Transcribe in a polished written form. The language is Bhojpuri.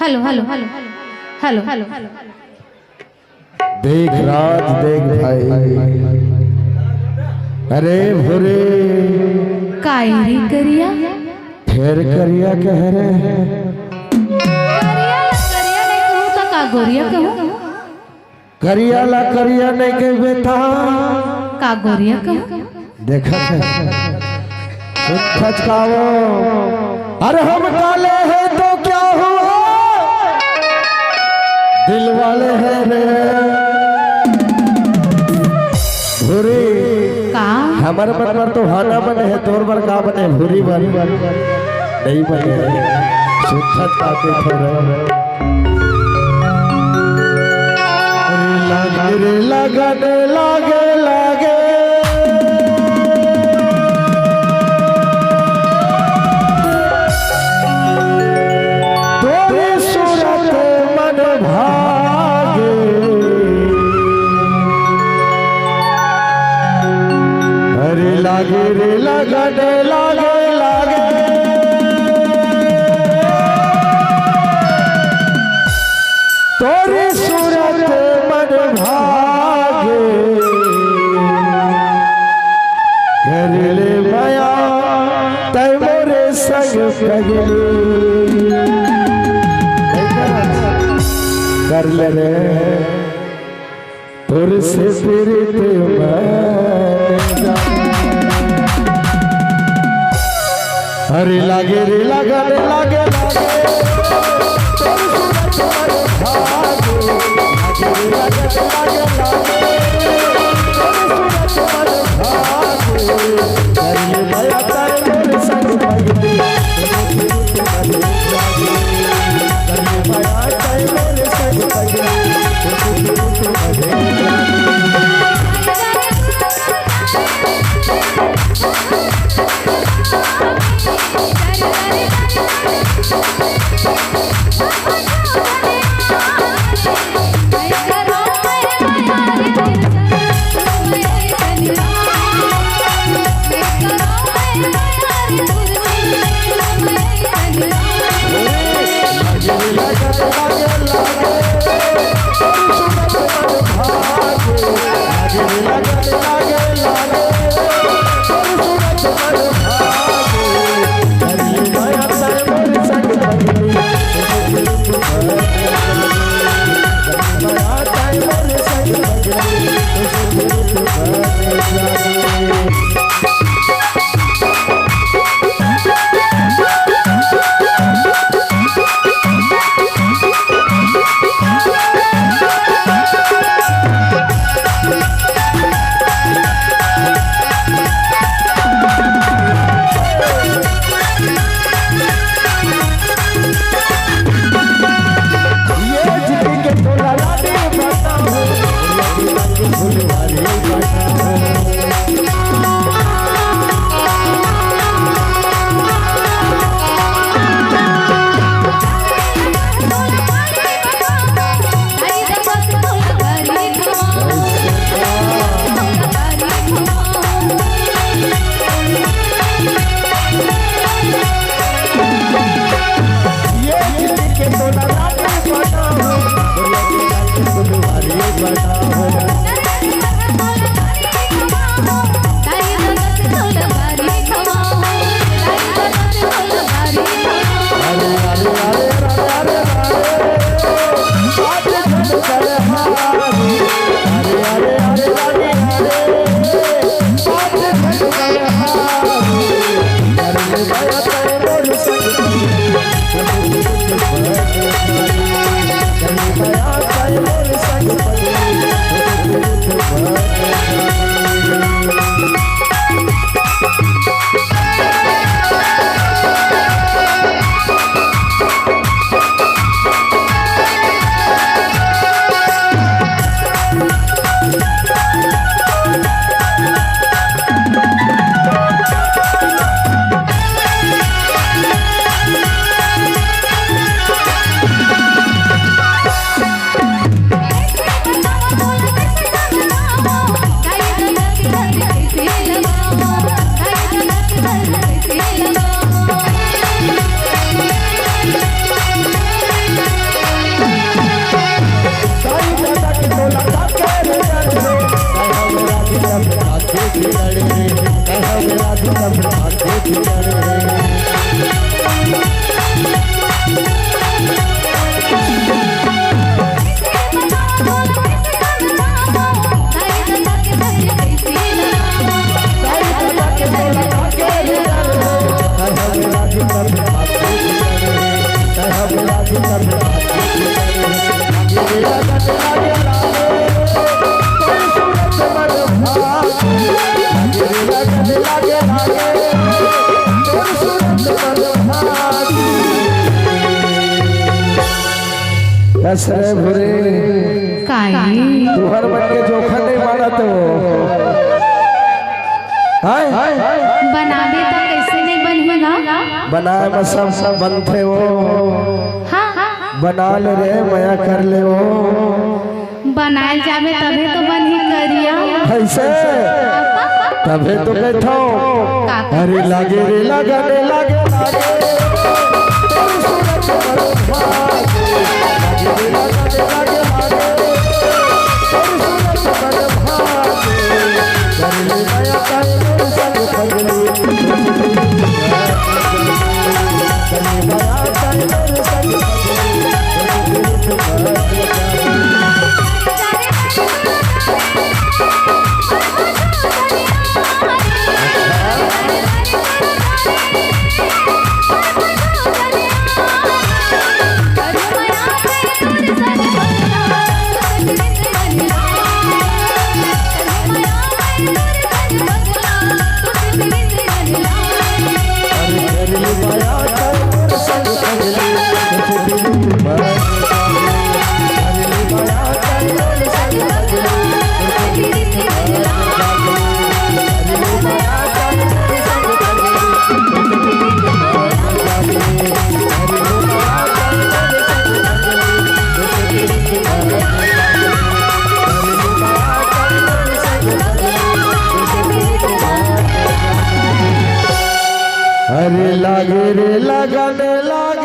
Hello hello hello hello hello देख रात देख भाई, अरे भोरे कायरी करिया फिर करिया कह रहे हैं। करिया नहीं कहूँ तो का गोरिया कहूँ, करिया ला करिया नहीं कह बेटा, का गोरिया कहूँ। देखा खचकावो, अरे हम काले हैं तो क्या हुआ, दिल वाले हैं रे भूरी का हमारे मन पर तो हाना बने है, तोर पर का बने भूरी बन नहीं बने सुखत काके थोड़ा रे लगने लागे लागे तोरे सूरत मन भागे, अरे लागे रे लगने लागे लागे तोरे सूरत मन भागे, कर ले माया तय मोरे संग पगली, कर ले रे तोर से प्रीत हरे लागे रे लगने लागे लागे तब आके भीतर कसरे भुरे काई तुहर बन के जोखा नहीं माना तो बनावे तो कैसे नहीं बनेगा बनाए में सब बनते हो हाँ बना ले रे मया कर ले वो बनाए जावे तबे तो बनी करिया ऐसे तबे तो बैठो अरे लागे रे लगाने लागे अरे लागे रे लगाने लागे